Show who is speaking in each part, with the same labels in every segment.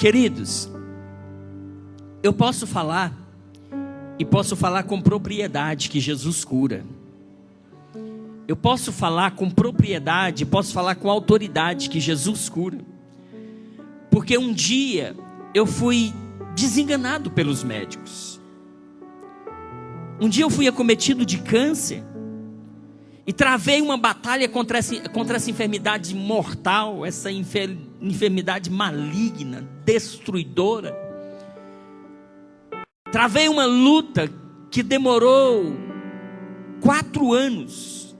Speaker 1: Queridos, eu posso falar, e posso falar com propriedade que Jesus cura. Eu posso falar com propriedade, posso falar com autoridade que Jesus cura. Porque um dia eu fui desenganado pelos médicos. Um dia eu fui acometido de câncer e travei uma batalha contra essa enfermidade mortal, essa enfermidade maligna, destruidora. Travei uma luta que demorou 4 anos,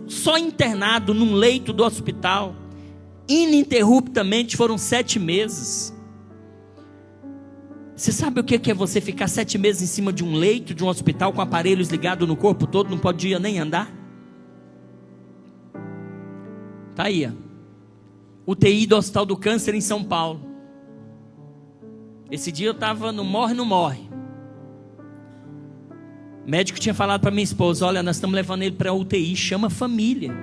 Speaker 1: só internado num leito do hospital, ininterruptamente. Foram 7 meses. Você sabe o que é você ficar 7 meses em cima de um leito, de um hospital, com aparelhos ligados no corpo todo, não podia nem andar? Tá aí, UTI do Hospital do Câncer em São Paulo. Esse dia eu estava no morre, não morre. O médico tinha falado para minha esposa: olha, nós estamos levando ele para a UTI, chama a família,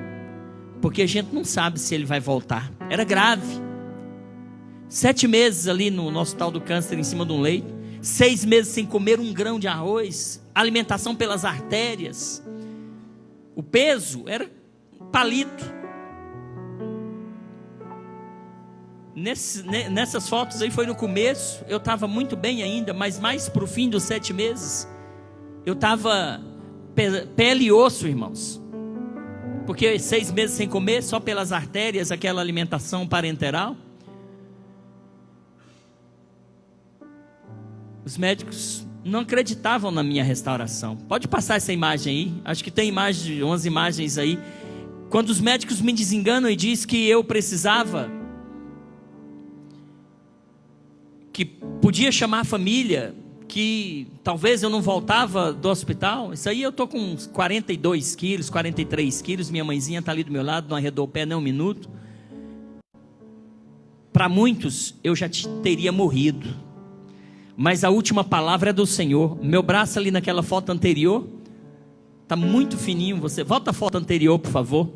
Speaker 1: porque a gente não sabe se ele vai voltar. Era grave. 7 meses ali no Hospital do Câncer, em cima de um leito. 6 meses sem comer um grão de arroz. Alimentação pelas artérias. O peso era palito. Nessas fotos aí foi no começo. Eu estava muito bem ainda, mas mais para o fim dos 7 meses, eu estava pele e osso, irmãos. Porque 6 meses sem comer, só pelas artérias, aquela alimentação parenteral. Os médicos não acreditavam na minha restauração. Pode passar essa imagem aí. Acho que tem umas imagens aí. Quando os médicos me desenganam e dizem que eu precisava, que podia chamar a família, que talvez eu não voltava do hospital. Isso aí eu estou com uns 42 quilos, 43 quilos. Minha mãezinha está ali do meu lado, não arredou o pé nem um minuto. Para muitos eu já teria morrido. Mas a última palavra é do Senhor. Meu braço ali naquela foto anterior está muito fininho. Você volta a foto anterior, por favor.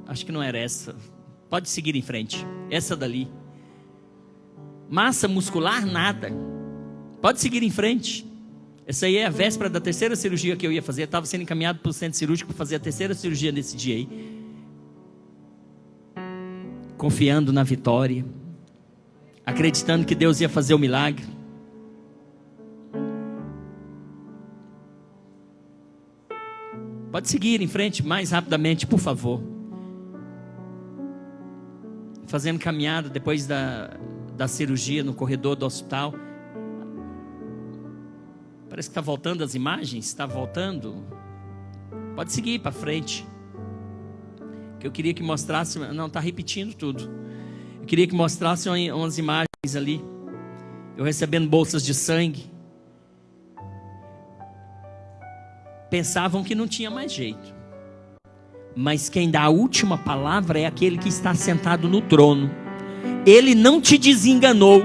Speaker 1: Acho que não era essa. Pode seguir em frente. Essa dali. Massa muscular, nada. Pode seguir em frente. Essa aí é a véspera da 3ª cirurgia que eu ia fazer. Eu estava sendo encaminhado para o centro cirúrgico para fazer a 3ª cirurgia nesse dia aí. Confiando na vitória. Acreditando que Deus ia fazer o milagre. Pode seguir em frente mais rapidamente, por favor. Fazendo caminhada depois da cirurgia no corredor do hospital. Parece que está voltando as imagens. Está voltando. Pode seguir para frente. Que eu queria que mostrasse. Não, está repetindo tudo. Eu queria que mostrasse umas imagens ali. Eu recebendo bolsas de sangue. Pensavam que não tinha mais jeito. Mas quem dá a última palavra é aquele que está sentado no trono. Ele não te desenganou.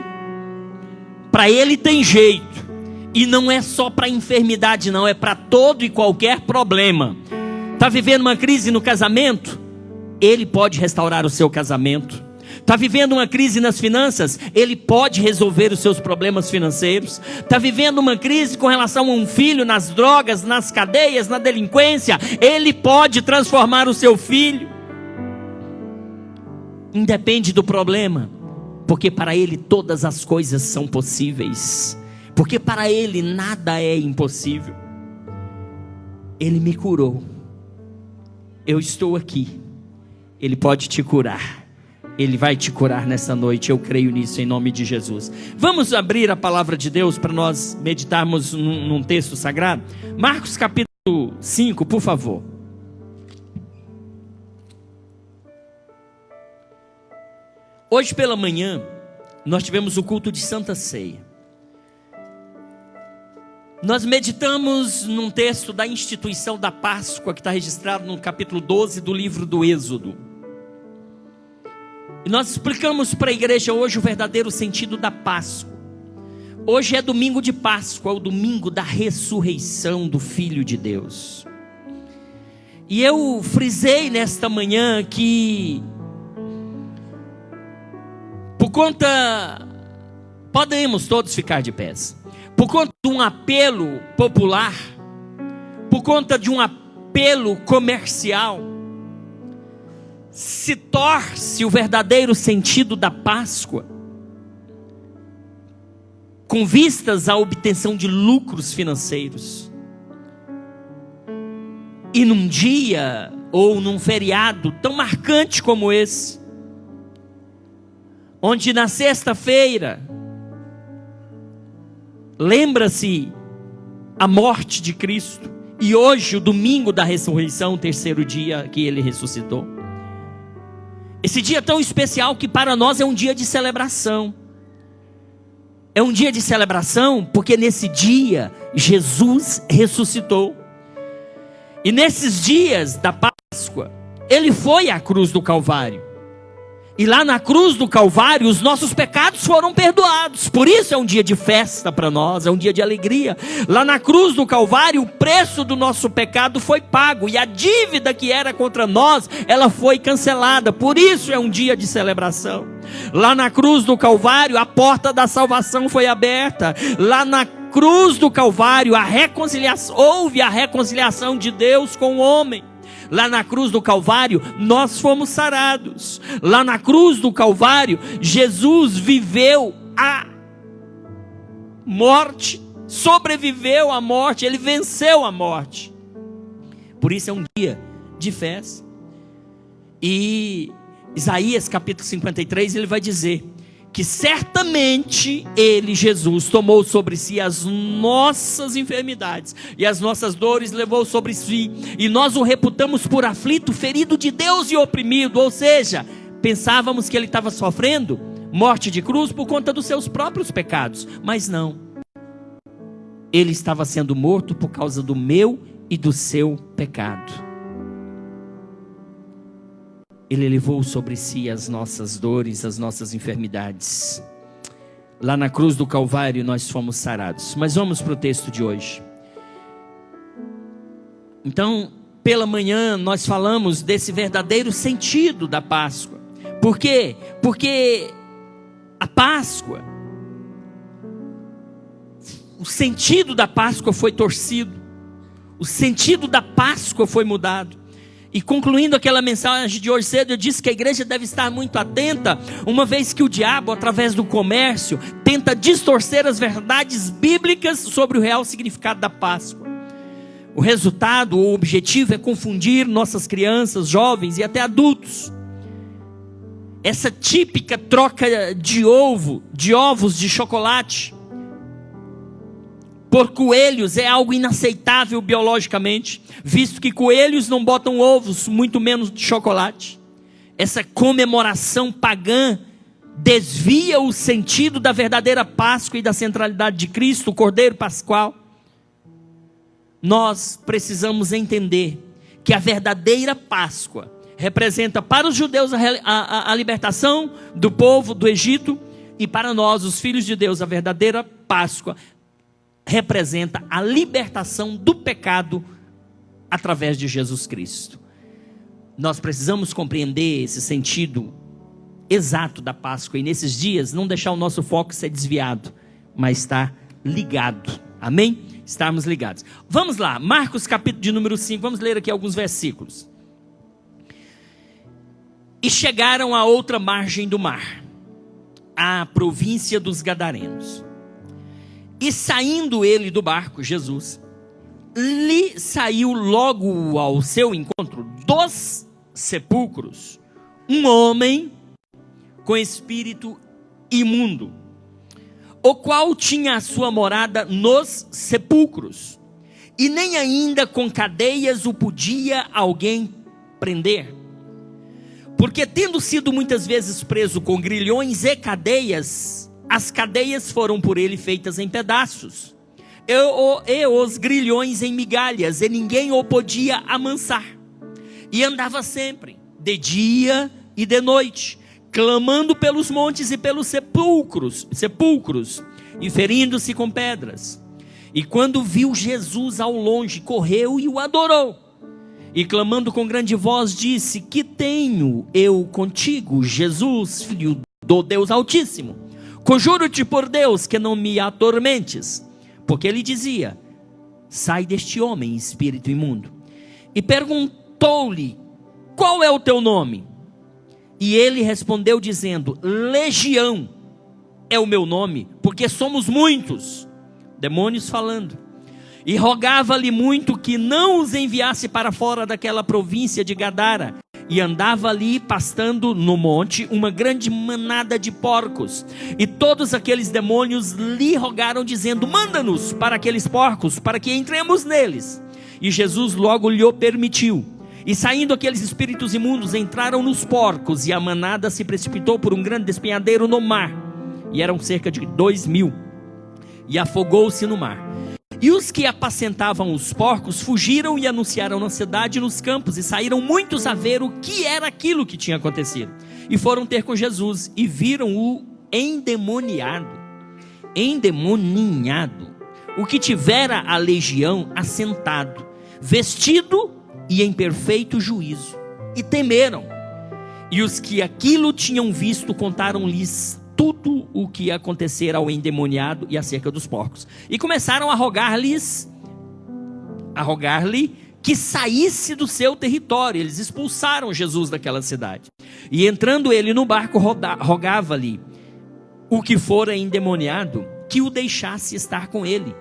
Speaker 1: Para ele tem jeito. E não é só para enfermidade não. É para todo e qualquer problema. Está vivendo uma crise no casamento? Ele pode restaurar o seu casamento. Está vivendo uma crise nas finanças? Ele pode resolver os seus problemas financeiros. Está vivendo uma crise com relação a um filho, nas drogas, nas cadeias, na delinquência? Ele pode transformar o seu filho. Independe do problema, porque para Ele todas as coisas são possíveis. Porque para Ele nada é impossível. Ele me curou. Eu estou aqui. Ele pode te curar. Ele vai te curar nessa noite, eu creio nisso em nome de Jesus. Vamos abrir a palavra de Deus para nós meditarmos num texto sagrado? Marcos capítulo 5, por favor. Hoje pela manhã, nós tivemos o culto de Santa Ceia. Nós meditamos num texto da instituição da Páscoa, que está registrado no capítulo 12 do livro do Êxodo. E nós explicamos para a igreja hoje o verdadeiro sentido da Páscoa. Hoje é domingo de Páscoa, é o domingo da ressurreição do Filho de Deus. E eu frisei nesta manhã que podemos todos ficar de pés, por conta de um apelo popular, por conta de um apelo comercial, se torce o verdadeiro sentido da Páscoa, com vistas à obtenção de lucros financeiros. E num dia ou num feriado tão marcante como esse, onde na sexta-feira lembra-se a morte de Cristo, e hoje o domingo da ressurreição, o terceiro dia que ele ressuscitou. Esse dia tão especial que para nós é um dia de celebração. É um dia de celebração porque nesse dia Jesus ressuscitou. E nesses dias da Páscoa, ele foi à cruz do Calvário. E lá na cruz do Calvário, os nossos pecados foram perdoados. Por isso é um dia de festa para nós, é um dia de alegria. Lá na cruz do Calvário, o preço do nosso pecado foi pago. E a dívida que era contra nós, ela foi cancelada. Por isso é um dia de celebração. Lá na cruz do Calvário, a porta da salvação foi aberta. Lá na cruz do Calvário, houve a reconciliação de Deus com o homem. Lá na cruz do Calvário, nós fomos sarados. Lá na cruz do Calvário, Jesus viveu a morte, sobreviveu à morte, ele venceu a morte. Por isso é um dia de festa. E Isaías capítulo 53, ele vai dizer que certamente ele, Jesus, tomou sobre si as nossas enfermidades e as nossas dores levou sobre si, e nós o reputamos por aflito, ferido de Deus e oprimido. Ou seja, pensávamos que ele estava sofrendo morte de cruz por conta dos seus próprios pecados, mas não, ele estava sendo morto por causa do meu e do seu pecado. Ele levou sobre si as nossas dores, as nossas enfermidades. Lá na cruz do Calvário nós fomos sarados. Mas vamos para o texto de hoje. Então, pela manhã nós falamos desse verdadeiro sentido da Páscoa. Por quê? Porque a Páscoa, o sentido da Páscoa foi torcido. O sentido da Páscoa foi mudado. E concluindo aquela mensagem de hoje cedo, eu disse que a igreja deve estar muito atenta, uma vez que o diabo, através do comércio, tenta distorcer as verdades bíblicas sobre o real significado da Páscoa. O resultado, o objetivo é confundir nossas crianças, jovens e até adultos. Essa típica troca de ovos de chocolate por coelhos é algo inaceitável biologicamente, visto que coelhos não botam ovos, muito menos de chocolate. Essa comemoração pagã desvia o sentido da verdadeira Páscoa e da centralidade de Cristo, o Cordeiro Pascual. Nós precisamos entender que a verdadeira Páscoa representa para os judeus a libertação do povo do Egito, e para nós, os filhos de Deus, a verdadeira Páscoa representa a libertação do pecado através de Jesus Cristo. Nós precisamos compreender esse sentido exato da Páscoa, e nesses dias não deixar o nosso foco ser desviado, mas estar ligado, amém? Estarmos ligados. Vamos lá, Marcos capítulo de número 5, vamos ler aqui alguns versículos. E chegaram à outra margem do mar, à província dos Gadarenos. E saindo ele do barco, Jesus, lhe saiu logo ao seu encontro dos sepulcros um homem com espírito imundo, o qual tinha a sua morada nos sepulcros, e nem ainda com cadeias o podia alguém prender, porque tendo sido muitas vezes preso com grilhões e cadeias, as cadeias foram por ele feitas em pedaços, e os grilhões em migalhas, e ninguém o podia amansar. E andava sempre, de dia e de noite, clamando pelos montes e pelos sepulcros, e ferindo-se com pedras. E quando viu Jesus ao longe, correu e o adorou. E clamando com grande voz, disse: que tenho eu contigo, Jesus, filho do Deus Altíssimo. Conjuro-te por Deus que não me atormentes. Porque ele dizia: sai deste homem, espírito imundo. E perguntou-lhe: qual é o teu nome? E ele respondeu dizendo: Legião é o meu nome, porque somos muitos. Demônios falando. E rogava-lhe muito que não os enviasse para fora daquela província de Gadara. E andava ali pastando no monte uma grande manada de porcos. E todos aqueles demônios lhe rogaram dizendo: manda-nos para aqueles porcos, para que entremos neles. E Jesus logo lhe o permitiu. E saindo aqueles espíritos imundos, entraram nos porcos, e a manada se precipitou por um grande despenhadeiro no mar. E eram cerca de 2.000. E afogou-se no mar. E os que apacentavam os porcos fugiram e anunciaram na cidade e nos campos, e saíram muitos a ver o que era aquilo que tinha acontecido. E foram ter com Jesus, e viram-o endemoninhado, o que tivera a legião, assentado, vestido e em perfeito juízo, e temeram. E os que aquilo tinham visto contaram-lhes tudo o que acontecera ao endemoniado e acerca dos porcos. E começaram a rogar-lhe que saísse do seu território. Eles expulsaram Jesus daquela cidade. E entrando ele no barco, rogava-lhe o que fora endemoniado que o deixasse estar com ele.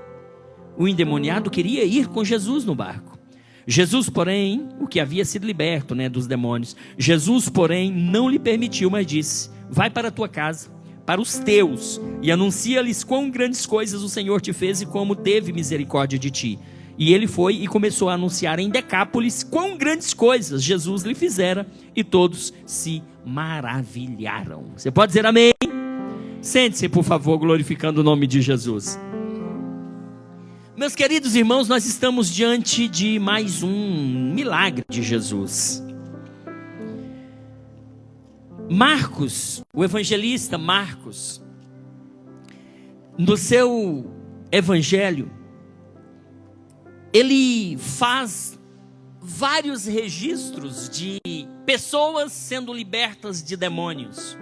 Speaker 1: O endemoniado queria ir com Jesus no barco. Jesus, porém, o que havia sido liberto, dos demônios, Jesus, porém, não lhe permitiu, mas disse: vai para a tua casa, para os teus, e anuncia-lhes quão grandes coisas o Senhor te fez e como teve misericórdia de ti. E ele foi e começou a anunciar em Decápolis quão grandes coisas Jesus lhe fizera, e todos se maravilharam. Você pode dizer amém? Sente-se, por favor, glorificando o nome de Jesus. Meus queridos irmãos, nós estamos diante de mais um milagre de Jesus. Marcos, o evangelista Marcos, no seu evangelho, ele faz vários registros de pessoas sendo libertas de demônios.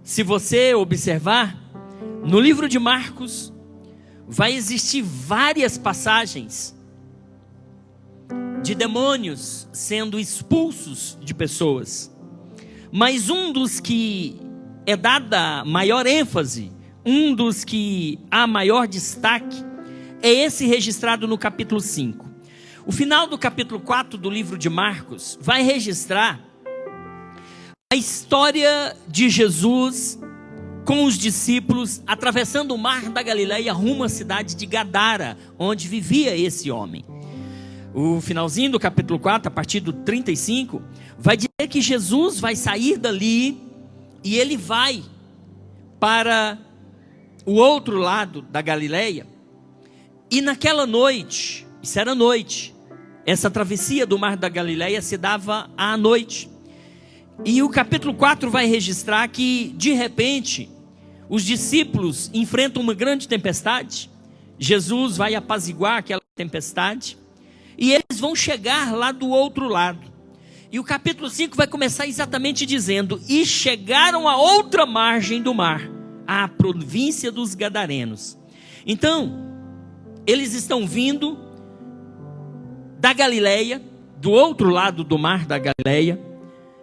Speaker 1: Se você observar, no livro de Marcos, vai existir várias passagens de demônios sendo expulsos de pessoas. Mas um dos que é dada maior ênfase, um dos que há maior destaque, é esse registrado no capítulo 5. O final do capítulo 4 do livro de Marcos vai registrar a história de Jesus com os discípulos atravessando o mar da Galileia rumo à cidade de Gadara, onde vivia esse homem. O finalzinho do capítulo 4, a partir do 35, vai dizer que Jesus vai sair dali e ele vai para o outro lado da Galileia. E naquela noite, isso era noite, essa travessia do mar da Galileia se dava à noite. E o capítulo 4 vai registrar que, de repente, os discípulos enfrentam uma grande tempestade. Jesus vai apaziguar aquela tempestade. E eles vão chegar lá do outro lado. E o capítulo 5 vai começar exatamente dizendo: e chegaram à outra margem do mar, à província dos Gadarenos. Então, eles estão vindo da Galileia, do outro lado do mar da Galileia,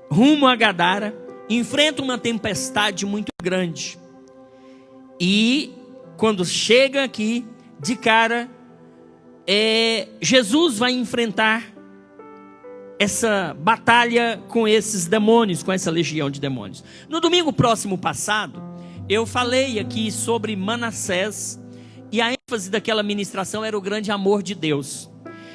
Speaker 1: rumo a Gadara, enfrentam uma tempestade muito grande. E quando chega aqui, de cara, Jesus vai enfrentar essa batalha com esses demônios, com essa legião de demônios. No domingo próximo passado, eu falei aqui sobre Manassés, e a ênfase daquela ministração era o grande amor de Deus.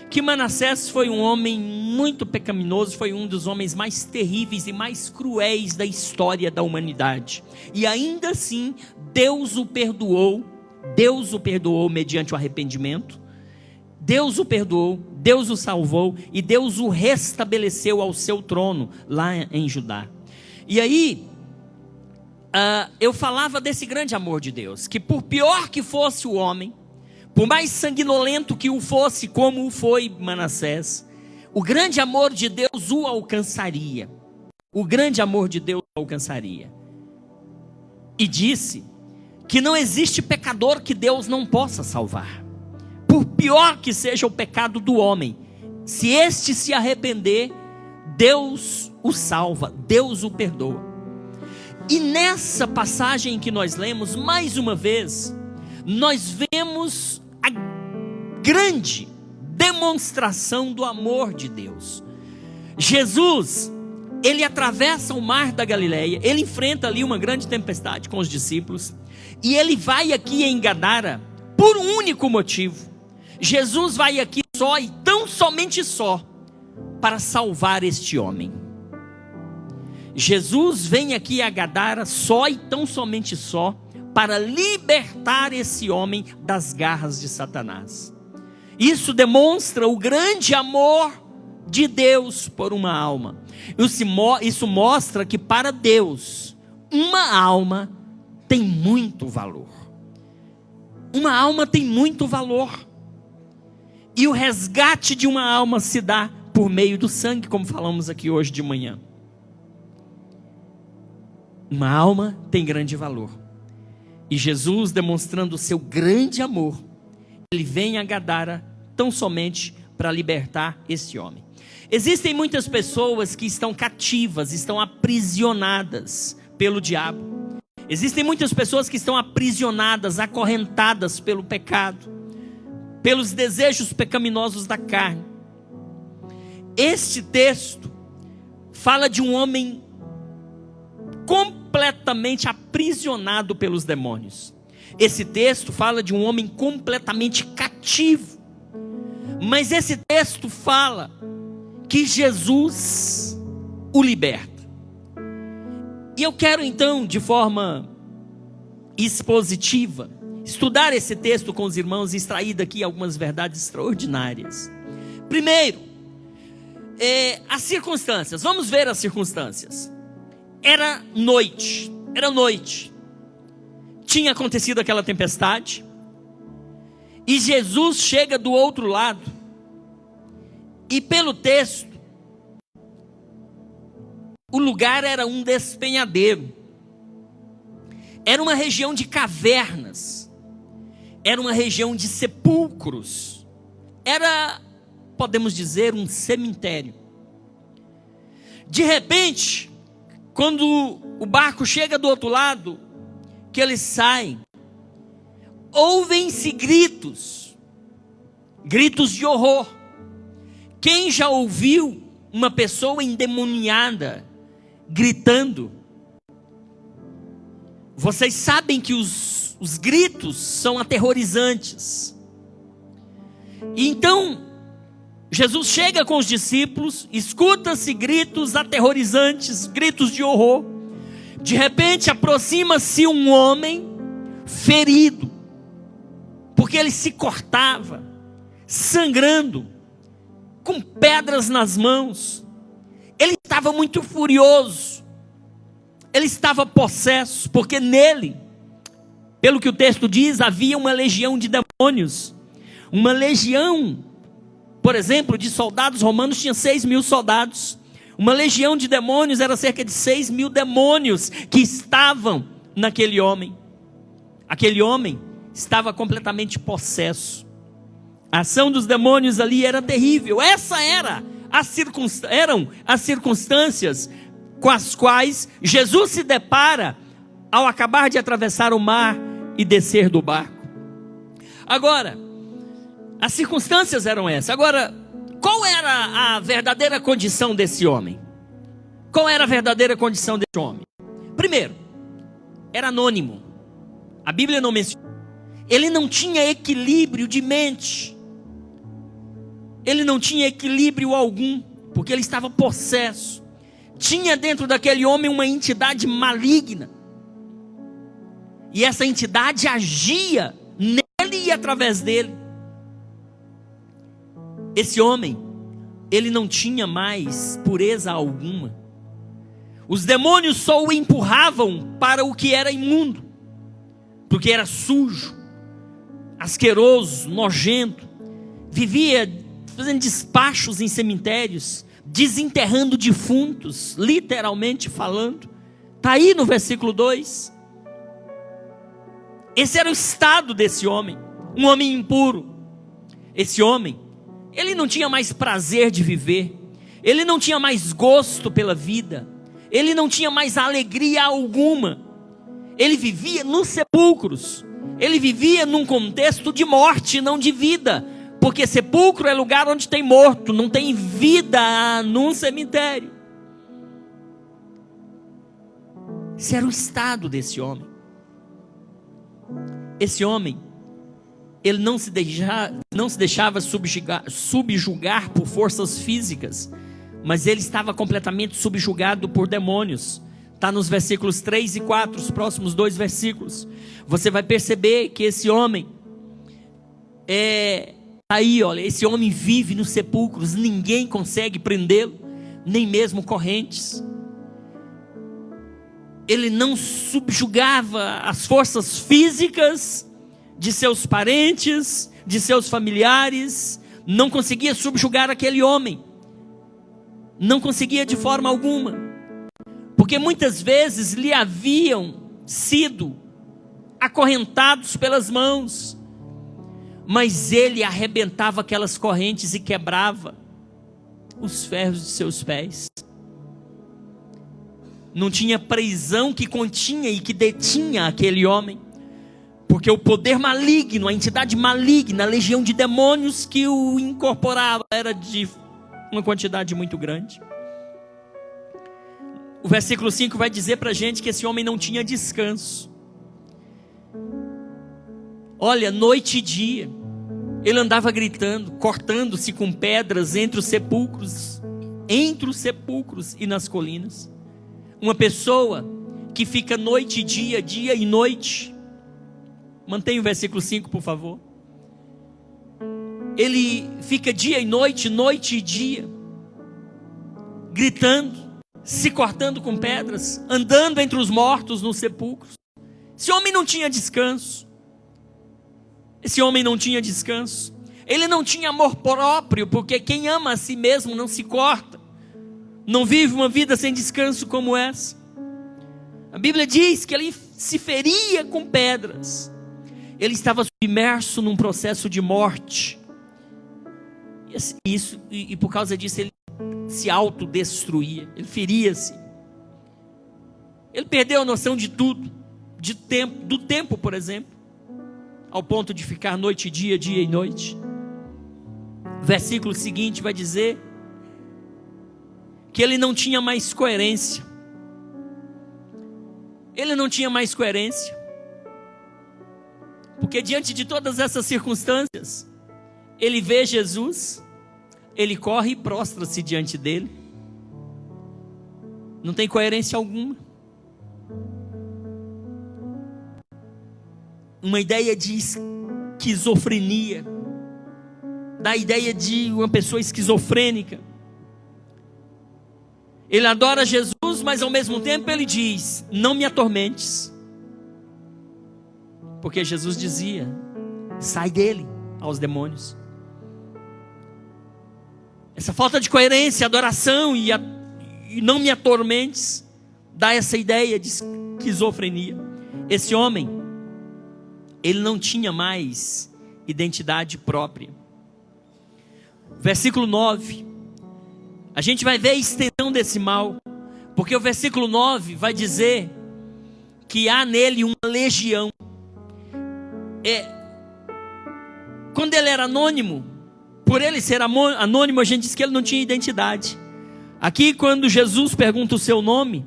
Speaker 1: Que Manassés foi um homem muito pecaminoso, foi um dos homens mais terríveis e mais cruéis da história da humanidade. E ainda assim, Deus o perdoou mediante o arrependimento. Deus o perdoou, Deus o salvou e Deus o restabeleceu ao seu trono lá em Judá. E aí, eu falava desse grande amor de Deus, que por pior que fosse o homem, por mais sanguinolento que o fosse, como foi Manassés, o grande amor de Deus o alcançaria. O grande amor de Deus o alcançaria. e disse que não existe pecador que Deus não possa salvar. Por pior que seja o pecado do homem, se este se arrepender, Deus o salva, Deus o perdoa. E nessa passagem que nós lemos, mais uma vez, nós vemos a grande demonstração do amor de Deus. Jesus, ele atravessa o mar da Galileia, ele enfrenta ali uma grande tempestade com os discípulos, e ele vai aqui em Gadara por um único motivo. Jesus vai aqui só e tão somente só para salvar este homem. Jesus vem aqui a Gadara só e tão somente só para libertar esse homem das garras de Satanás. Isso demonstra o grande amor de Deus por uma alma. Isso mostra que para Deus, uma alma tem muito valor. Uma alma tem muito valor. E o resgate de uma alma se dá por meio do sangue, como falamos aqui hoje de manhã. Uma alma tem grande valor. E Jesus, demonstrando o seu grande amor, ele vem a Gadara tão somente para libertar esse homem. Existem muitas pessoas que estão cativas, estão aprisionadas pelo diabo. Existem muitas pessoas que estão aprisionadas, acorrentadas pelo pecado, pelos desejos pecaminosos da carne. Este texto fala de um homem completamente aprisionado pelos demônios. Esse texto fala de um homem completamente cativo. Mas esse texto fala que Jesus o liberta. E eu quero então, de forma expositiva, estudar esse texto com os irmãos e extrair daqui algumas verdades extraordinárias. Primeiro, as circunstâncias. Vamos ver as circunstâncias. Era noite. Tinha acontecido aquela tempestade. E Jesus chega do outro lado. E pelo texto, o lugar era um despenhadeiro. Era uma região de cavernas. Era uma região de sepulcros. Era, podemos dizer, um cemitério. De repente, quando o barco chega do outro lado, que eles saem, ouvem-se gritos de horror. Quem já ouviu uma pessoa endemoniada gritando? Vocês sabem que os gritos são aterrorizantes. E então, Jesus chega com os discípulos, escuta-se gritos aterrorizantes, gritos de horror. De repente aproxima-se um homem ferido, porque ele se cortava, sangrando, com pedras nas mãos. Ele estava muito furioso, ele estava possesso, porque nele, pelo que o texto diz, havia uma legião de demônios. Uma legião, por exemplo, de soldados romanos tinha 6.000 soldados. Uma legião de demônios era cerca de 6.000 demônios que estavam naquele homem. Aquele homem estava completamente possesso. A ação dos demônios ali era terrível. Essa eram as circunstâncias com as quais Jesus se depara ao acabar de atravessar o mar e descer do barco. Agora, as circunstâncias eram essas. Agora, qual era a verdadeira condição desse homem? Qual era a verdadeira condição desse homem? Primeiro, era anônimo. A Bíblia não menciona. Ele não tinha equilíbrio de mente. Ele não tinha equilíbrio algum, porque ele estava possesso. Tinha dentro daquele homem uma entidade maligna. E essa entidade agia nele e através dele. Esse homem, ele não tinha mais pureza alguma. Os demônios só o empurravam para o que era imundo, porque era sujo, asqueroso, nojento. Vivia fazendo despachos em cemitérios, desenterrando defuntos, literalmente falando. Está aí no versículo 2. Esse era o estado desse homem, um homem impuro. Esse homem, ele não tinha mais prazer de viver, ele não tinha mais gosto pela vida, ele não tinha mais alegria alguma. Ele vivia nos sepulcros, ele vivia num contexto de morte, não de vida, porque sepulcro é lugar onde tem morto, não tem vida num cemitério. Esse era o estado desse homem. Esse homem, ele não se deixava subjugar por forças físicas, mas ele estava completamente subjugado por demônios. Está nos versículos 3 e 4, os próximos 2 versículos. Você vai perceber que esse homem aí, olha, esse homem vive nos sepulcros, ninguém consegue prendê-lo, nem mesmo correntes. Ele não subjugava as forças físicas de seus parentes, de seus familiares, não conseguia subjugar aquele homem, não conseguia de forma alguma, porque muitas vezes lhe haviam sido acorrentados pelas mãos, mas ele arrebentava aquelas correntes e quebrava os ferros de seus pés. Não tinha prisão que continha e que detinha aquele homem, porque o poder maligno, a entidade maligna, a legião de demônios que o incorporava era de uma quantidade muito grande. O versículo 5 vai dizer para a gente que esse homem não tinha descanso. Olha, noite e dia, ele andava gritando, cortando-se com pedras entre os sepulcros e nas colinas. Uma pessoa que fica noite e dia, dia e noite. Mantenha o versículo 5, por favor. Ele fica dia e noite, noite e dia, gritando, se cortando com pedras, andando entre os mortos nos sepulcros. Esse homem não tinha descanso. Esse homem não tinha descanso. Ele não tinha amor próprio, porque quem ama a si mesmo não se corta, não vive uma vida sem descanso como essa. A Bíblia diz que ele se feria com pedras. Ele estava submerso num processo de morte. E por causa disso ele se autodestruía, ele feria-se. Ele perdeu a noção de tudo, do tempo, por exemplo, ao ponto de ficar noite e dia, dia e noite. O versículo seguinte vai dizer que ele não tinha mais coerência. Ele não tinha mais coerência, porque diante de todas essas circunstâncias, ele vê Jesus, ele corre e prostra-se diante dele. Não tem coerência alguma. Uma ideia de esquizofrenia, da ideia de uma pessoa esquizofrênica. Ele adora Jesus, mas ao mesmo tempo ele diz: não me atormentes. Porque Jesus dizia: sai dele, aos demônios. Essa falta de coerência, adoração e não me atormentes, dá essa ideia de esquizofrenia. Esse homem, ele não tinha mais identidade própria. Versículo 9, a gente vai ver a extensão desse mal, porque o versículo 9 vai dizer que há nele uma legião. Quando ele era anônimo, por ele ser anônimo, a gente diz que ele não tinha identidade. Aqui, quando Jesus pergunta o seu nome,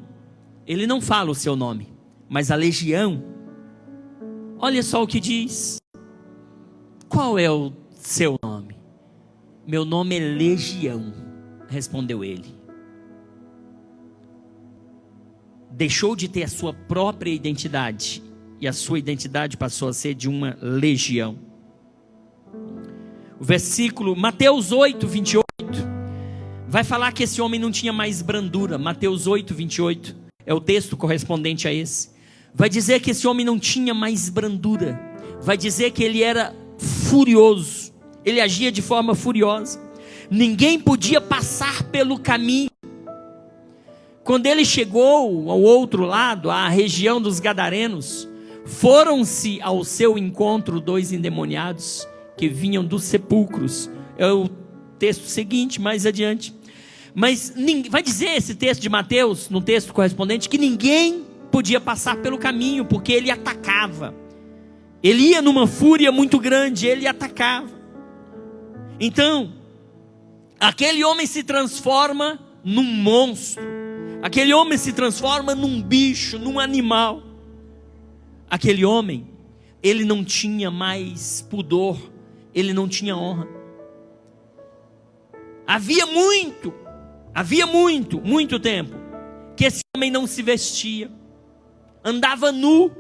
Speaker 1: ele não fala o seu nome, mas a legião, olha só o que diz: qual é o seu nome? Meu nome é Legião, respondeu ele. Deixou de ter a sua própria identidade, e a sua identidade passou a ser de uma legião. O versículo, Mateus 8, 28, vai falar que esse homem não tinha mais brandura. Mateus 8, 28, é o texto correspondente a esse. Vai dizer que esse homem não tinha mais brandura. Vai dizer que ele era furioso. Ele agia de forma furiosa. Ninguém podia passar pelo caminho. Quando ele chegou ao outro lado, à região dos Gadarenos, Foram-se ao seu encontro 2 endemoniados que vinham dos sepulcros. É o texto seguinte, mais adiante. Mas vai dizer esse texto de Mateus, no texto correspondente, que ninguém podia passar pelo caminho, porque ele atacava. Ele ia numa fúria muito grande, ele atacava. Então, aquele homem se transforma num monstro. Aquele homem se transforma num bicho, num animal. Aquele homem, ele não tinha mais pudor, ele não tinha honra. Havia muito tempo que esse homem não se vestia, andava nu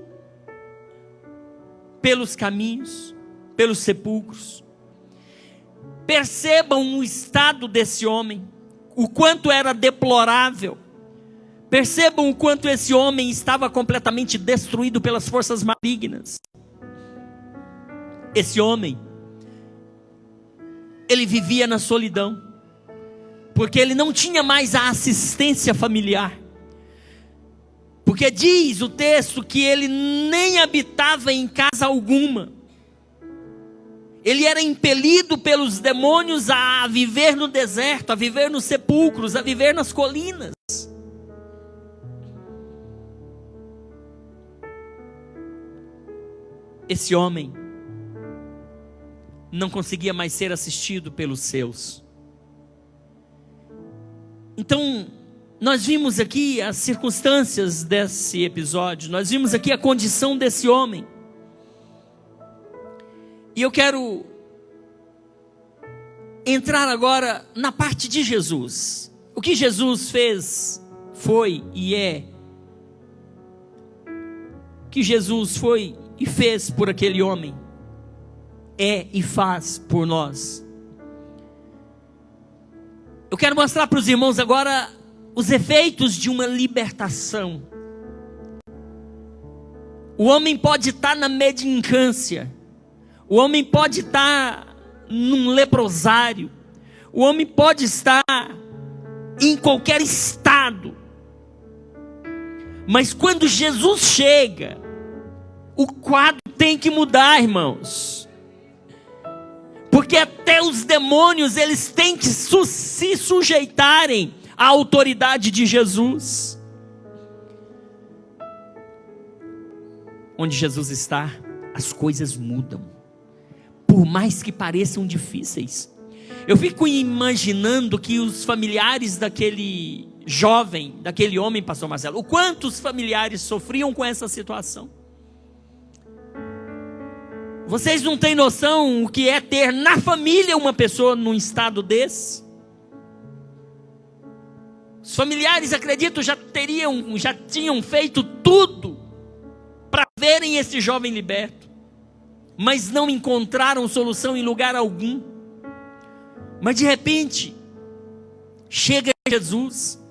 Speaker 1: pelos caminhos, pelos sepulcros. Percebam o estado desse homem, o quanto era deplorável. Percebam o quanto esse homem estava completamente destruído pelas forças malignas. Esse homem, ele vivia na solidão, porque ele não tinha mais a assistência familiar. Porque diz o texto que ele nem habitava em casa alguma. Ele era impelido pelos demônios a viver no deserto, a viver nos sepulcros, a viver nas colinas. Esse homem não conseguia mais ser assistido pelos seus. Então, nós vimos aqui as circunstâncias desse episódio, nós vimos aqui a condição desse homem. E eu quero entrar agora na parte de Jesus. O que Jesus fez, foi e é. O que Jesus foi e fez por aquele homem, é e faz por nós. Eu quero mostrar para os irmãos agora os efeitos de uma libertação. O homem pode estar na mendicância, o homem pode estar num leprosário, o homem pode estar em qualquer estado, mas quando Jesus chega, o quadro tem que mudar, irmãos. Porque até os demônios, eles têm que se sujeitarem à autoridade de Jesus. Onde Jesus está, as coisas mudam. Por mais que pareçam difíceis. Eu fico imaginando que os familiares daquele jovem, daquele homem, pastor Marcelo, o quanto os familiares sofriam com essa situação. Vocês não têm noção o que é ter na família uma pessoa num estado desse? Os familiares, acredito, já tinham feito tudo para verem esse jovem liberto, mas não encontraram solução em lugar algum. Mas de repente, chega Jesus,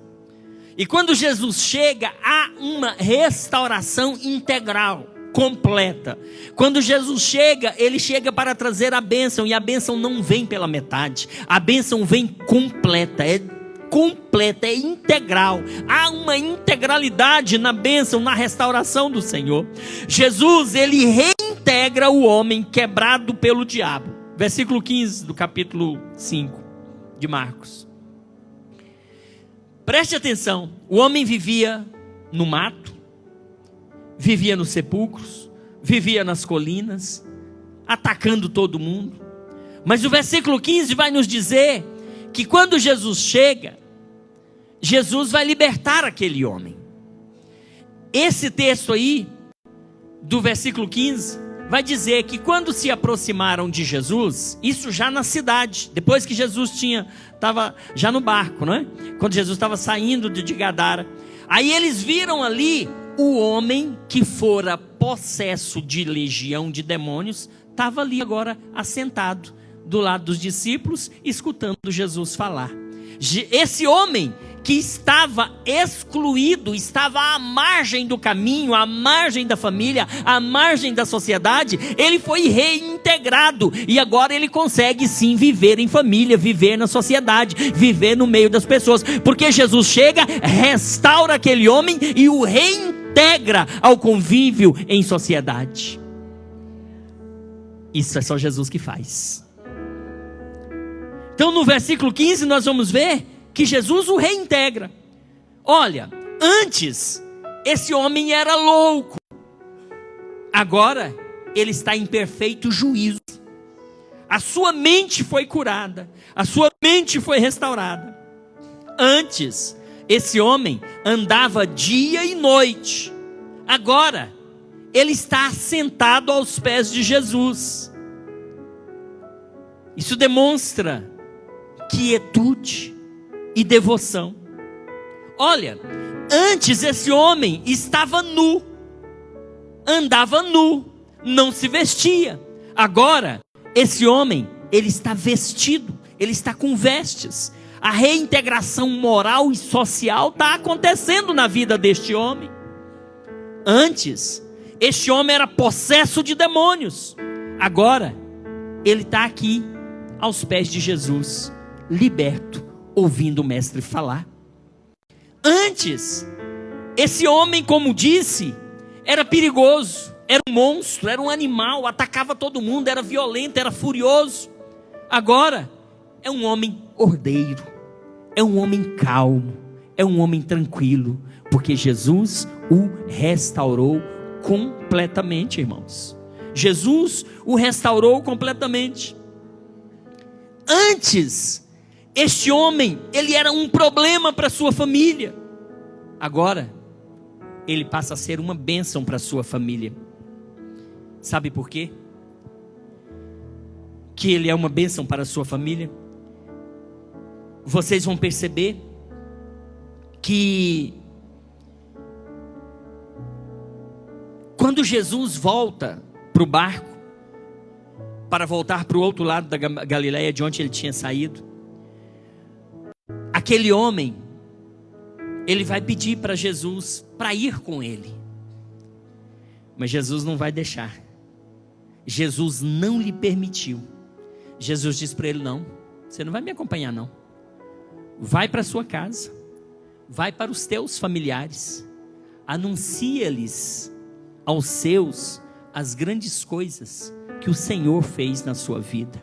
Speaker 1: e quando Jesus chega, há uma restauração integral, completa. Quando Jesus chega, ele chega para trazer a bênção, e a bênção não vem pela metade, a bênção vem completa, é integral. Há uma integralidade na bênção, na restauração do Senhor. Jesus, ele reintegra o homem quebrado pelo diabo. Versículo 15 do capítulo 5 de Marcos. Preste atenção, o homem vivia no mato, vivia nos sepulcros, vivia nas colinas, atacando todo mundo. Mas o versículo 15 vai nos dizer que quando Jesus chega, Jesus vai libertar aquele homem. Esse texto aí, do versículo 15, vai dizer que quando se aproximaram de Jesus, isso já na cidade, depois que Jesus estava já no barco, não é? Quando Jesus estava saindo de Gadara, aí eles viram ali o homem que fora possesso de legião de demônios, estava ali agora assentado do lado dos discípulos, escutando Jesus falar. Esse homem que estava excluído, estava à margem do caminho, à margem da família, à margem da sociedade, ele foi reintegrado, e agora ele consegue sim viver em família, viver na sociedade, viver no meio das pessoas, porque Jesus chega, restaura aquele homem e o reintegra reintegra ao convívio em sociedade. Isso é só Jesus que faz. Então no versículo 15 nós vamos ver que Jesus o reintegra. Olha, antes esse homem era louco, agora ele está em perfeito juízo. A sua mente foi curada, a sua mente foi restaurada. Antes esse homem andava dia e noite, agora ele está sentado aos pés de Jesus. Isso demonstra quietude e devoção. Olha, antes esse homem estava nu, andava nu, não se vestia. Agora esse homem, ele está vestido, ele está com vestes. A reintegração moral e social está acontecendo na vida deste homem. Antes, este homem era possesso de demônios. Agora, ele está aqui, aos pés de Jesus, liberto, ouvindo o mestre falar. Antes, esse homem, como disse, era perigoso, era um monstro, era um animal, atacava todo mundo, era violento, era furioso. Agora, é um homem ordeiro, é um homem calmo, é um homem tranquilo, porque Jesus o restaurou completamente, irmãos. Jesus o restaurou completamente. Antes, este homem, ele era um problema para sua família. Agora, ele passa a ser uma bênção para sua família. Sabe por quê? Que ele é uma bênção para a sua família? Vocês vão perceber que quando Jesus volta para o barco, para voltar para o outro lado da Galileia, de onde ele tinha saído, aquele homem, ele vai pedir para Jesus para ir com ele, mas Jesus não vai deixar. Jesus não lhe permitiu. Jesus disse para ele: não, você não vai me acompanhar não. Vai para a sua casa, vai para os teus familiares, anuncia-lhes aos seus as grandes coisas que o Senhor fez na sua vida.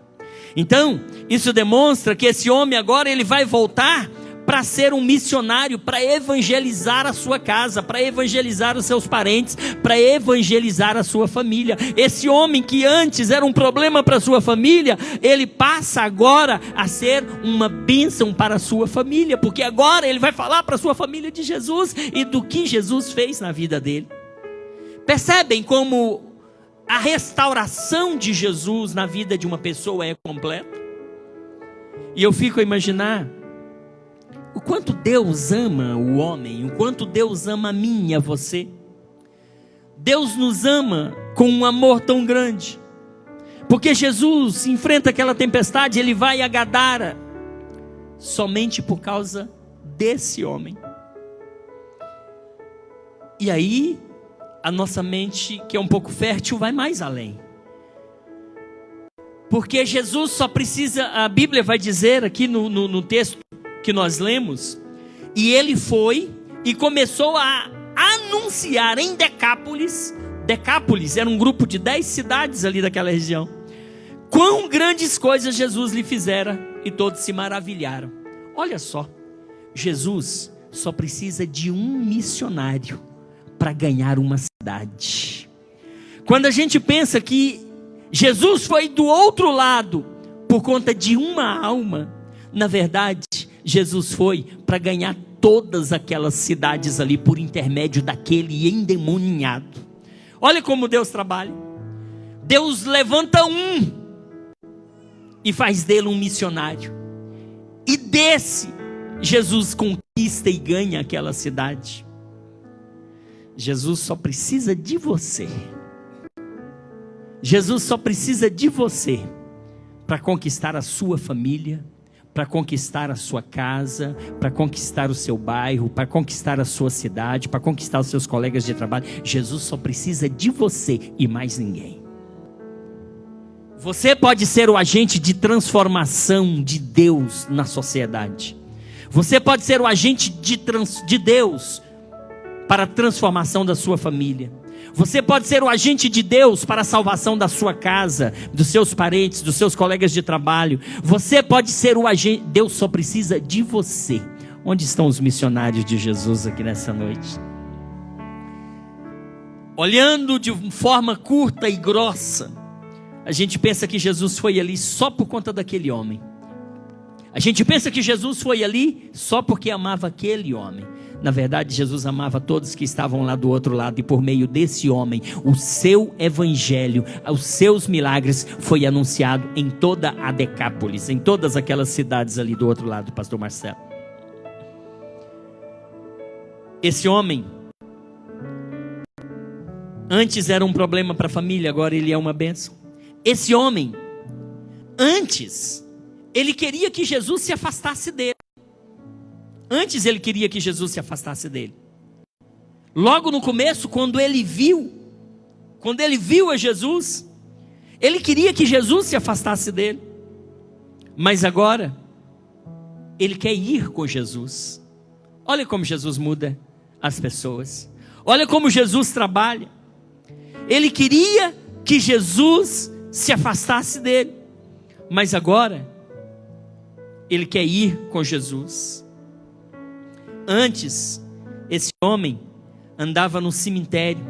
Speaker 1: Então, isso demonstra que esse homem agora ele vai voltar para ser um missionário, para evangelizar a sua casa, para evangelizar os seus parentes, para evangelizar a sua família. Esse homem que antes era um problema para a sua família, ele passa agora a ser uma bênção para a sua família, porque agora ele vai falar para a sua família de Jesus e do que Jesus fez na vida dele. Percebem como a restauração de Jesus na vida de uma pessoa é completa? E eu fico a imaginar o quanto Deus ama o homem, o quanto Deus ama a mim e a você. Deus nos ama com um amor tão grande, porque Jesus enfrenta aquela tempestade, ele vai a Gadara, somente por causa desse homem. E aí, a nossa mente, que é um pouco fértil, vai mais além. Porque Jesus só precisa, a Bíblia vai dizer aqui no texto que nós lemos, e ele foi e começou a anunciar em Decápolis. Decápolis era um grupo de 10 cidades ali daquela região. Quão grandes coisas Jesus lhe fizera, e todos se maravilharam. Olha só, Jesus só precisa de um missionário para ganhar uma cidade. Quando a gente pensa que Jesus foi do outro lado por conta de uma alma, na verdade, Jesus foi para ganhar todas aquelas cidades ali por intermédio daquele endemoniado. Olha como Deus trabalha. Deus levanta um e faz dele um missionário, e desse Jesus conquista e ganha aquela cidade. Jesus só precisa de você. Jesus só precisa de você para conquistar a sua família, para conquistar a sua casa, para conquistar o seu bairro, para conquistar a sua cidade, para conquistar os seus colegas de trabalho. Jesus só precisa de você e mais ninguém. Você pode ser o agente de transformação de Deus na sociedade. Você pode ser o agente de Deus para a transformação da sua família. Você pode ser o agente de Deus para a salvação da sua casa, dos seus parentes, dos seus colegas de trabalho. Você pode ser o agente. Deus só precisa de você. Onde estão os missionários de Jesus aqui nessa noite? Olhando de forma curta e grossa, a gente pensa que Jesus foi ali só por conta daquele homem. A gente pensa que Jesus foi ali só porque amava aquele homem. Na verdade, Jesus amava todos que estavam lá do outro lado, e por meio desse homem, o seu evangelho, os seus milagres foi anunciado em toda a Decápolis, em todas aquelas cidades ali do outro lado, pastor Marcelo. Esse homem antes era um problema para a família, agora ele é uma bênção. Esse homem antes ele queria que Jesus se afastasse dele. Antes ele queria que Jesus se afastasse dele. Logo no começo, quando ele viu a Jesus, ele queria que Jesus se afastasse dele. Mas agora, ele quer ir com Jesus. Olha como Jesus muda as pessoas. Olha como Jesus trabalha. Ele queria que Jesus se afastasse dele. Mas agora, ele quer ir com Jesus. Antes, esse homem andava no cemitério.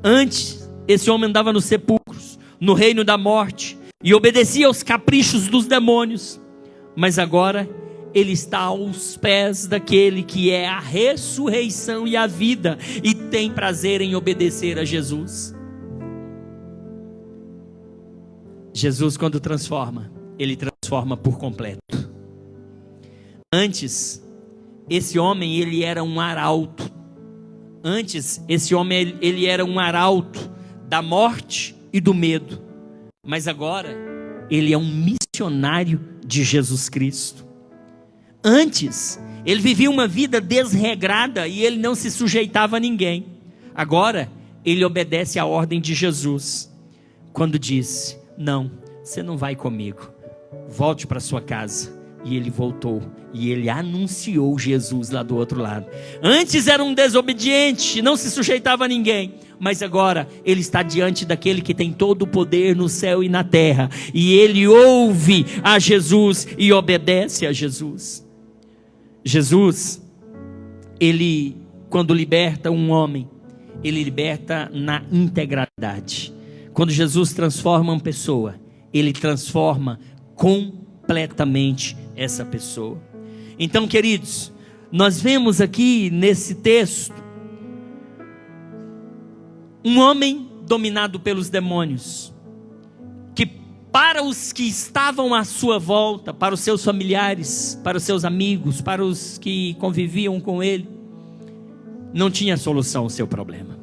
Speaker 1: Antes, esse homem andava nos sepulcros, no reino da morte, e obedecia aos caprichos dos demônios. Mas agora, ele está aos pés daquele que é a ressurreição e a vida, e tem prazer em obedecer a Jesus. Jesus, quando transforma, ele transforma por completo. Antes, esse homem, ele era um arauto. Antes, esse homem, ele era um arauto da morte e do medo. Mas agora, ele é um missionário de Jesus Cristo. Antes, ele vivia uma vida desregrada e ele não se sujeitava a ninguém. Agora, ele obedece à ordem de Jesus, quando disse: não, você não vai comigo, volte para sua casa. E ele voltou, e ele anunciou Jesus lá do outro lado. Antes era um desobediente, não se sujeitava a ninguém, mas agora ele está diante daquele que tem todo o poder no céu e na terra, e ele ouve a Jesus e obedece a Jesus. Jesus, ele, quando liberta um homem, ele liberta na integralidade. Quando Jesus transforma uma pessoa, ele transforma completamente essa pessoa. Então, queridos, nós vemos aqui nesse texto um homem dominado pelos demônios, que para os que estavam à sua volta, para os seus familiares, para os seus amigos, para os que conviviam com ele, não tinha solução ao seu problema,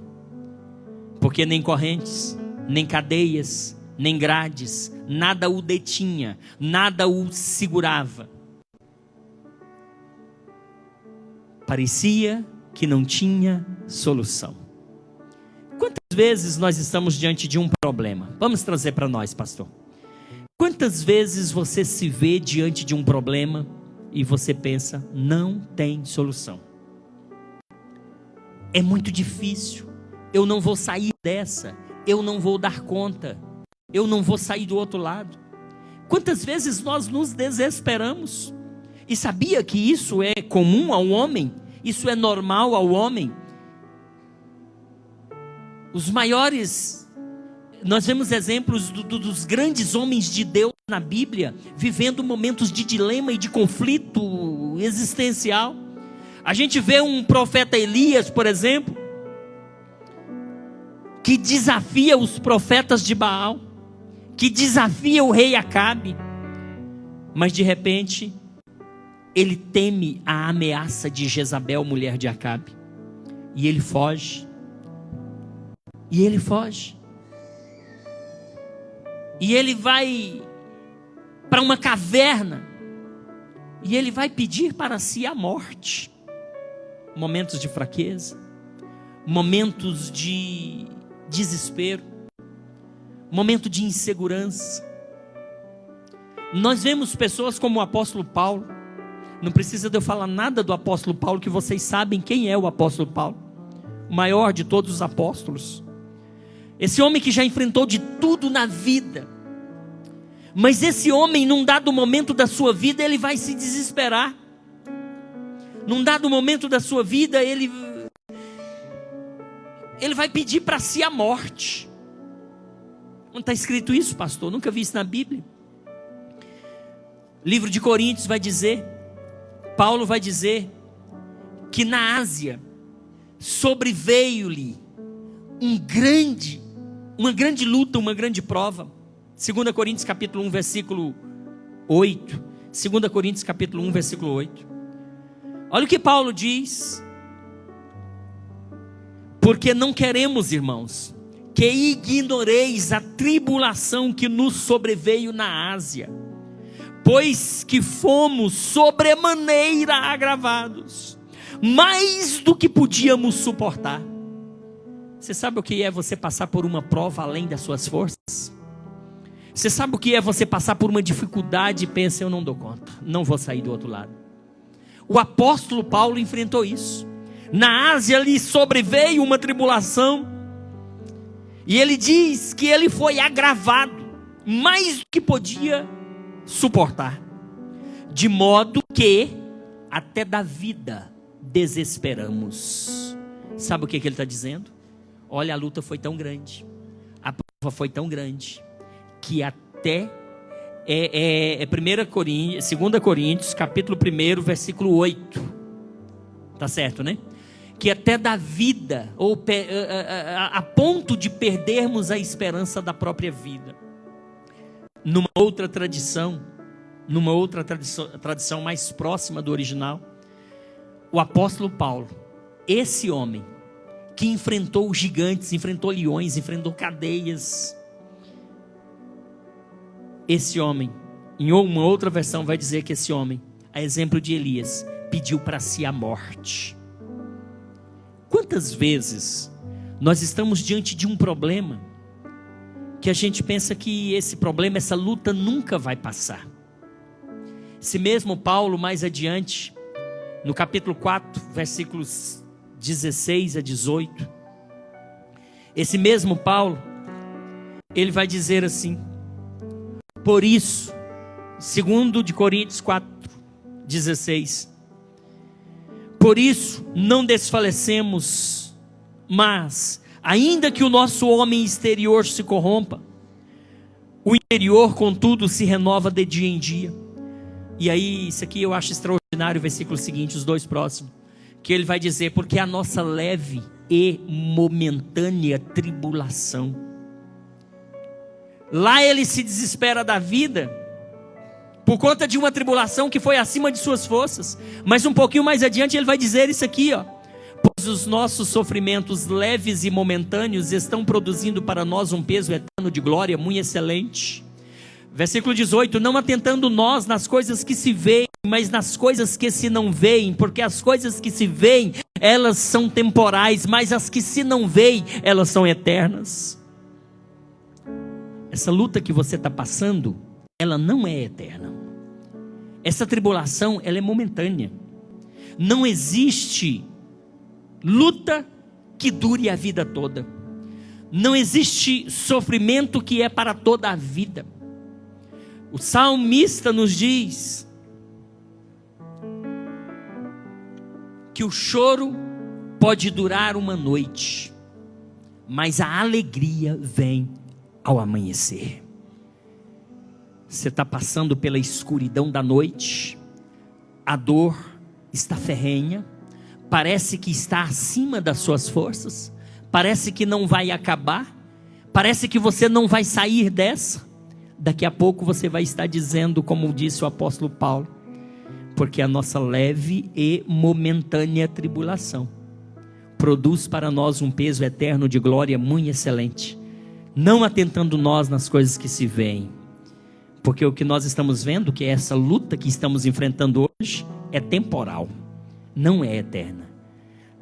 Speaker 1: porque nem correntes, nem cadeias, nem grades, nada o detinha, nada o segurava. Parecia que não tinha solução. Quantas vezes nós estamos diante de um problema? Vamos trazer para nós, pastor. Quantas vezes você se vê diante de um problema e você pensa: não tem solução, é muito difícil, eu não vou sair dessa, eu não vou dar conta, eu não vou sair do outro lado. Quantas vezes nós nos desesperamos? E sabia que isso é comum ao homem? Isso é normal ao homem? Os maiores, nós vemos exemplos dos grandes homens de Deus na Bíblia, vivendo momentos de dilema e de conflito existencial. A gente vê um profeta Elias, por exemplo, que desafia os profetas de Baal, que desafia o rei Acabe, mas de repente ele teme a ameaça de Jezabel, mulher de Acabe, e ele foge. E ele foge. E ele vai para uma caverna, e ele vai pedir para si a morte. Momentos de fraqueza, momentos de desespero, momento de insegurança. Nós vemos pessoas como o apóstolo Paulo, Não precisa de eu falar nada do apóstolo Paulo, que vocês sabem quem é o apóstolo Paulo, o maior de todos os apóstolos. Esse homem que já enfrentou de tudo na vida. Mas esse homem, num dado momento da sua vida, ele vai se desesperar. Num dado momento da sua vida, ele vai pedir para si a morte. Onde está escrito isso, pastor? Nunca vi isso na Bíblia. Livro de Coríntios vai dizer, Paulo vai dizer, que na Ásia sobreveio-lhe uma grande luta, uma grande prova. 2 Coríntios capítulo 1, versículo 8. 2 Coríntios capítulo 1, versículo 8. Olha o que Paulo diz. Porque não queremos, irmãos, que ignoreis a tribulação que nos sobreveio na Ásia, pois que fomos sobremaneira agravados, mais do que podíamos suportar. Você sabe o que é você passar por uma prova além das suas forças? Você sabe o que é você passar por uma dificuldade e pensa, eu não dou conta, não vou sair do outro lado. O apóstolo Paulo enfrentou isso. Na Ásia lhe sobreveio uma tribulação, e ele diz que ele foi agravado, mais do que podia suportar, de modo que até da vida desesperamos. Sabe o que ele está dizendo? Olha, a luta foi tão grande, a prova foi tão grande, que até 2 Coríntios, capítulo 1, versículo 8, tá certo, né? Que até da vida, ou a ponto de perdermos a esperança da própria vida. Numa outra tradição mais próxima do original, o apóstolo Paulo, esse homem que enfrentou gigantes, enfrentou leões, enfrentou cadeias, esse homem, em uma outra versão vai dizer que esse homem, a exemplo de Elias, pediu para si a morte. Quantas vezes nós estamos diante de um problema que a gente pensa que esse problema, essa luta nunca vai passar? Esse mesmo Paulo, mais adiante, no capítulo 4, versículos 16 a 18, esse mesmo Paulo, ele vai dizer assim: por isso, 2 Coríntios 4, 16, por isso não desfalecemos, mas ainda que o nosso homem exterior se corrompa, o interior contudo se renova de dia em dia. E aí, isso aqui eu acho extraordinário, o versículo seguinte, os dois próximos, que ele vai dizer, porque a nossa leve e momentânea tribulação. Lá ele se desespera da vida, por conta de uma tribulação que foi acima de suas forças. Mas um pouquinho mais adiante ele vai dizer isso aqui, ó: pois os nossos sofrimentos leves e momentâneos estão produzindo para nós um peso eterno de glória muito excelente. Versículo 18, não atentando nós nas coisas que se veem, mas nas coisas que se não veem, porque as coisas que se veem, elas são temporais, mas as que se não veem, elas são eternas. Essa luta que você está passando, ela não é eterna. Essa tribulação, ela é momentânea. Não existe luta que dure a vida toda. Não existe sofrimento que é para toda a vida. O salmista nos diz que o choro pode durar uma noite, mas a alegria vem ao amanhecer. Você está passando pela escuridão da noite, a dor está ferrenha, parece que está acima das suas forças, parece que não vai acabar, parece que você não vai sair dessa. Daqui a pouco você vai estar dizendo, como disse o apóstolo Paulo, porque a nossa leve e momentânea tribulação produz para nós um peso eterno de glória muito excelente, não atentando nós nas coisas que se veem, porque o que nós estamos vendo, que é essa luta que estamos enfrentando hoje, é temporal, não é eterna.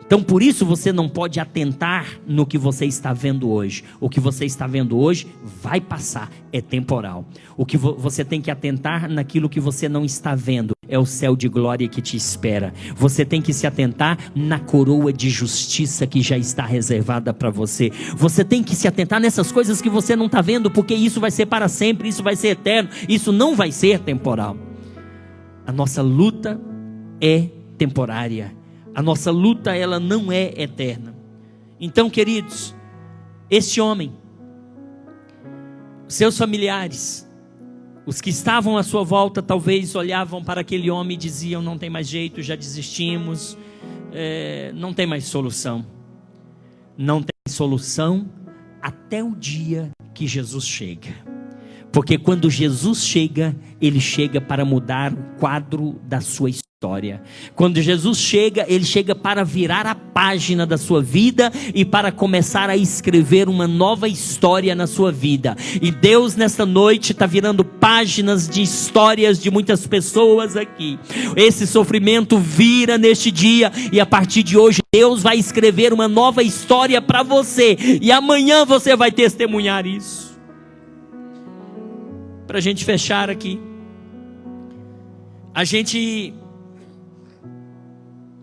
Speaker 1: Então por isso você não pode atentar no que você está vendo hoje. O que você está vendo hoje vai passar, é temporal. O que você tem que atentar naquilo que você não está vendo, é o céu de glória que te espera. Você tem que se atentar na coroa de justiça que já está reservada para você. Você tem que se atentar nessas coisas que você não está vendo, porque isso vai ser para sempre, isso vai ser eterno, isso não vai ser temporal. A nossa luta é temporária. A nossa luta, ela não é eterna. Então, queridos, este homem, seus familiares, os que estavam à sua volta, talvez olhavam para aquele homem e diziam: não tem mais jeito, já desistimos, não tem mais solução. Não tem solução até o dia que Jesus chega. Porque quando Jesus chega, Ele chega para mudar o quadro da sua história. Quando Jesus chega, Ele chega para virar a página da sua vida e para começar a escrever uma nova história na sua vida. E Deus nesta noite está virando páginas de histórias de muitas pessoas aqui. Esse sofrimento vira neste dia e a partir de hoje Deus vai escrever uma nova história para você. E amanhã você vai testemunhar isso. Para a gente fechar aqui,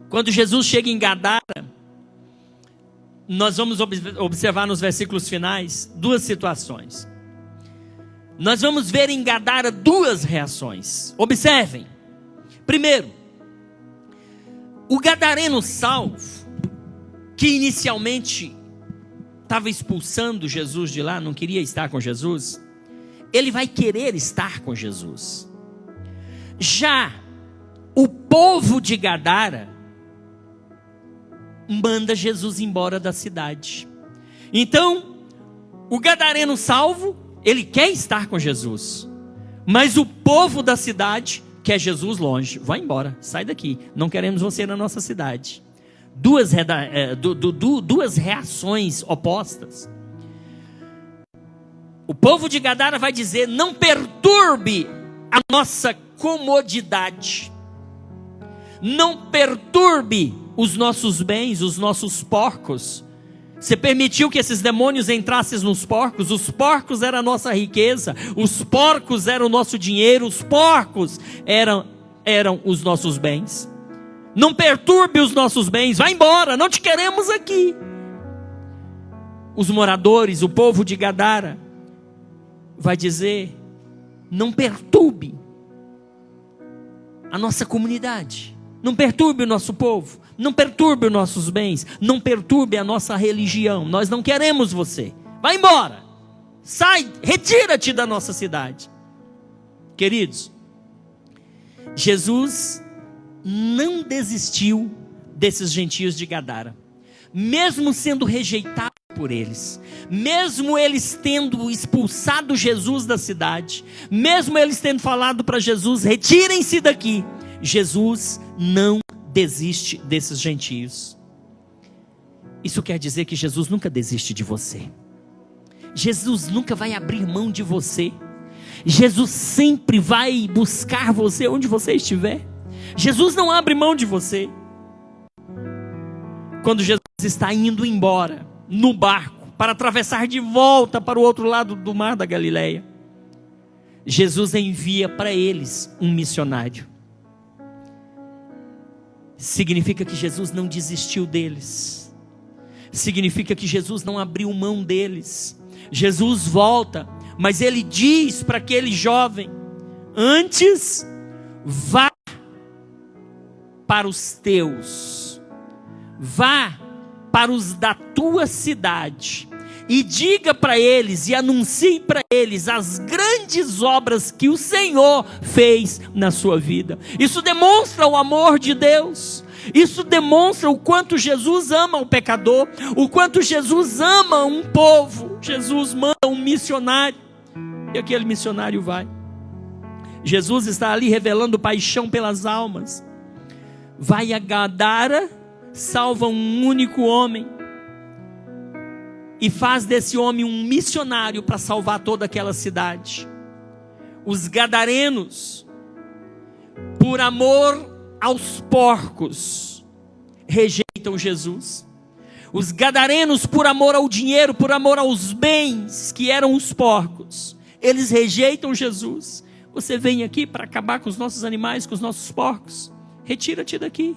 Speaker 1: quando Jesus chega em Gadara, nós vamos observar nos versículos finais duas situações. Nós vamos ver em Gadara duas reações. Observem. Primeiro, o gadareno salvo, que inicialmente estava expulsando Jesus de lá, não queria estar com Jesus, ele vai querer estar com Jesus. Já o povo de Gadara manda Jesus embora da cidade. Então, o gadareno salvo, ele quer estar com Jesus, mas o povo da cidade quer Jesus longe. Vai embora, sai daqui, não queremos você na nossa cidade. Duas reações opostas. O povo de Gadara vai dizer: não perturbe a nossa comodidade, não perturbe os nossos bens, os nossos porcos. Você permitiu que esses demônios entrassem nos porcos. Os porcos eram a nossa riqueza, os porcos eram o nosso dinheiro, os porcos eram os nossos bens. Não perturbe os nossos bens, vai embora, não te queremos aqui. Os moradores, o povo de Gadara, vai dizer: não perturbe a nossa comunidade, não perturbe o nosso povo, não perturbe os nossos bens, não perturbe a nossa religião, nós não queremos você, vai embora, sai, retira-te da nossa cidade. Queridos, Jesus não desistiu desses gentios de Gadara, mesmo sendo rejeitado por eles, mesmo eles tendo expulsado Jesus da cidade, mesmo eles tendo falado para Jesus: retirem-se daqui, Jesus não desiste desses gentios. Isso quer dizer que Jesus nunca desiste de você. Jesus nunca vai abrir mão de você. Jesus sempre vai buscar você onde você estiver. Jesus não abre mão de você. Quando Jesus está indo embora no barco para atravessar de volta para o outro lado do mar da Galileia, Jesus envia para eles um missionário. Significa que Jesus não desistiu deles, significa que Jesus não abriu mão deles. Jesus volta, mas ele diz para aquele jovem: antes vá para os teus, vá para os da tua cidade e diga para eles e anuncie para eles as grandes obras que o Senhor fez na sua vida. Isso demonstra o amor de Deus. Isso demonstra o quanto Jesus ama o pecador, o quanto Jesus ama um povo. Jesus manda um missionário e aquele missionário vai. Jesus está ali revelando paixão pelas almas. Vai a Gadara, salva um único homem e faz desse homem um missionário para salvar toda aquela cidade. Os gadarenos, por amor aos porcos, rejeitam Jesus. Os gadarenos, por amor ao dinheiro, por amor aos bens que eram os porcos, eles rejeitam Jesus. Você vem aqui para acabar com os nossos animais, com os nossos porcos. Retira-te daqui.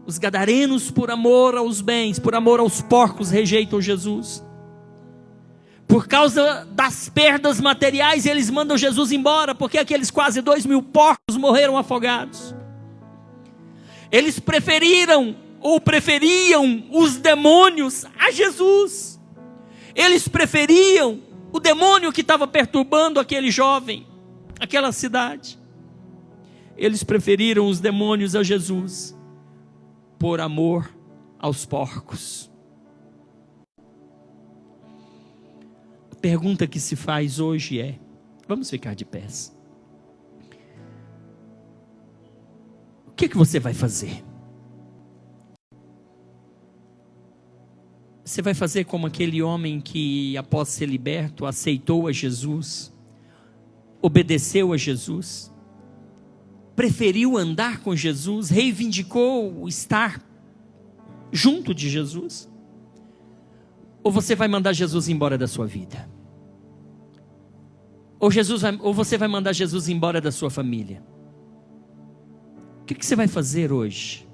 Speaker 1: Os gadarenos, por amor aos bens, por amor aos porcos, rejeitam Jesus. Por causa das perdas materiais, eles mandam Jesus embora, porque aqueles quase 2.000 porcos morreram afogados. Eles preferiam os demônios a Jesus. Eles preferiam o demônio que estava perturbando aquele jovem, aquela cidade. Eles preferiram os demônios a Jesus, por amor aos porcos. A pergunta que se faz hoje é, vamos ficar de pés. O que você vai fazer? Você vai fazer como aquele homem que, após ser liberto, aceitou a Jesus, obedeceu a Jesus, preferiu andar com Jesus, reivindicou estar junto de Jesus? Ou você vai mandar Jesus embora da sua vida? Ou você vai mandar Jesus embora da sua família? O que você vai fazer hoje?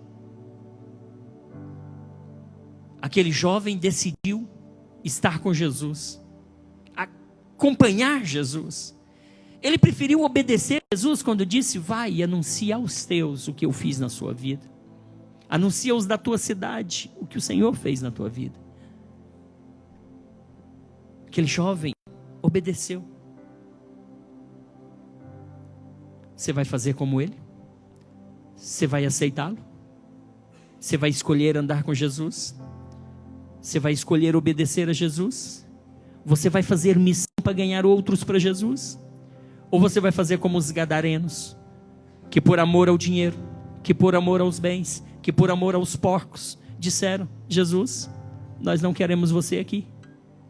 Speaker 1: Aquele jovem decidiu estar com Jesus, acompanhar Jesus. Ele preferiu obedecer a Jesus quando disse: vai e anuncia aos teus o que eu fiz na sua vida. Anuncia aos da tua cidade o que o Senhor fez na tua vida. Aquele jovem obedeceu. Você vai fazer como ele? Você vai aceitá-lo? Você vai escolher andar com Jesus? Você vai escolher obedecer a Jesus? Você vai fazer missão para ganhar outros para Jesus? Ou você vai fazer como os gadarenos, que por amor ao dinheiro, que por amor aos bens, que por amor aos porcos, disseram: Jesus, nós não queremos você aqui,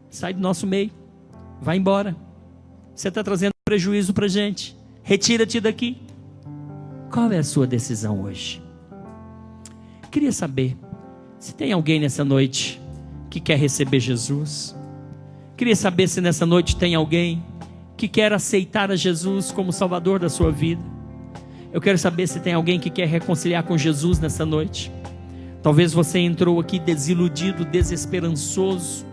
Speaker 1: sai do nosso meio, vai embora, você está trazendo prejuízo para a gente, retira-te daqui. Qual é a sua decisão hoje? Queria saber se tem alguém nessa noite que quer receber Jesus. Queria saber se nessa noite tem alguém que quer aceitar a Jesus como Salvador da sua vida. Eu quero saber se tem alguém que quer reconciliar com Jesus nessa noite. Talvez você entrou aqui desiludido, desesperançoso,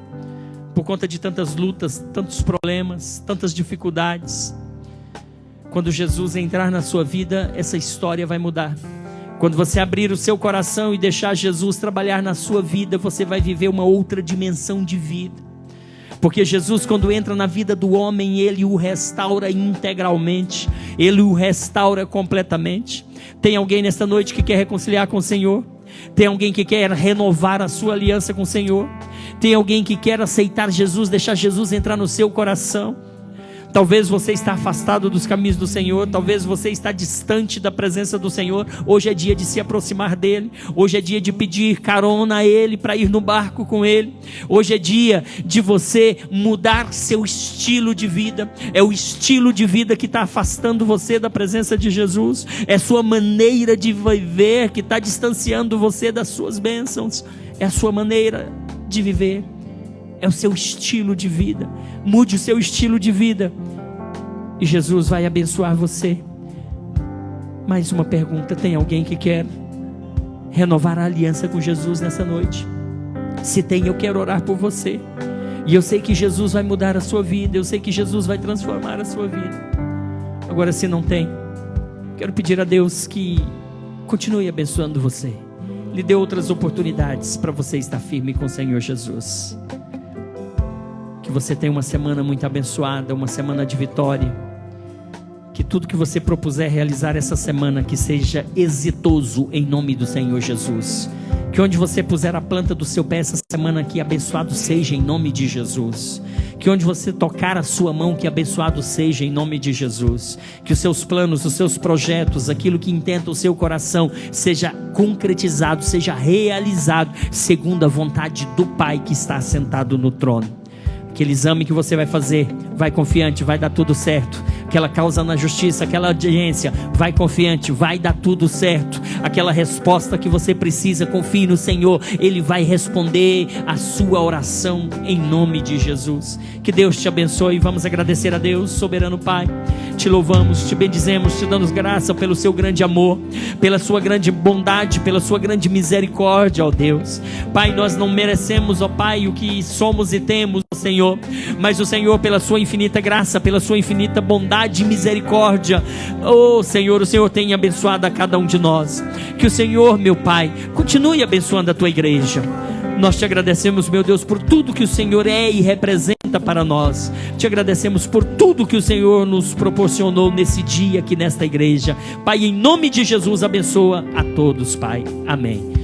Speaker 1: por conta de tantas lutas, tantos problemas, tantas dificuldades. Quando Jesus entrar na sua vida, essa história vai mudar. Quando você abrir o seu coração e deixar Jesus trabalhar na sua vida, você vai viver uma outra dimensão de vida. Porque Jesus, quando entra na vida do homem, Ele o restaura integralmente, Ele o restaura completamente. Tem alguém nesta noite que quer reconciliar com o Senhor? Tem alguém que quer renovar a sua aliança com o Senhor? Tem alguém que quer aceitar Jesus, deixar Jesus entrar no seu coração? Talvez você está afastado dos caminhos do Senhor, talvez você está distante da presença do Senhor. Hoje é dia de se aproximar dEle, hoje é dia de pedir carona a Ele, para ir no barco com Ele. Hoje é dia de você mudar seu estilo de vida. É o estilo de vida que está afastando você da presença de Jesus, é sua maneira de viver que está distanciando você das suas bênçãos, é a sua maneira de viver, é o seu estilo de vida. Mude o seu estilo de vida e Jesus vai abençoar você. Mais uma pergunta: tem alguém que quer renovar a aliança com Jesus nessa noite? Se tem, eu quero orar por você. E eu sei que Jesus vai mudar a sua vida, eu sei que Jesus vai transformar a sua vida. Agora, se não tem, quero pedir a Deus que continue abençoando você, lhe dê outras oportunidades para você estar firme com o Senhor Jesus. Que você tenha uma semana muito abençoada, uma semana de vitória. Que tudo que você propuser realizar essa semana, que seja exitoso em nome do Senhor Jesus. Que onde você puser a planta do seu pé essa semana, que abençoado seja em nome de Jesus. Que onde você tocar a sua mão, que abençoado seja em nome de Jesus. Que os seus planos, os seus projetos, aquilo que intenta o seu coração, seja concretizado, seja realizado segundo a vontade do Pai que está sentado no trono. Aquele exame que você vai fazer, vai confiante, vai dar tudo certo. aquela causa na justiça, aquela audiência. Vai confiante, vai dar tudo certo. Aquela resposta que você precisa, confie no Senhor, Ele vai responder a sua oração em nome de Jesus. Que Deus te abençoe. Vamos agradecer a Deus, soberano Pai. Te louvamos, te bendizemos, te damos graça pelo seu grande amor, pela sua grande bondade, pela sua grande misericórdia, ó Deus. Pai, nós não merecemos, ó Pai, o que somos e temos, ó Senhor, mas o Senhor, pela sua infinita graça, pela sua infinita bondade e misericórdia, ó Senhor, o Senhor tem abençoado a cada um de nós. Que o Senhor, meu Pai, continue abençoando a tua igreja. Nós te agradecemos, meu Deus, por tudo que o Senhor é e representa para nós. Te agradecemos por tudo que o Senhor nos proporcionou nesse dia aqui nesta igreja. Pai, em nome de Jesus, abençoa a todos, Pai. Amém.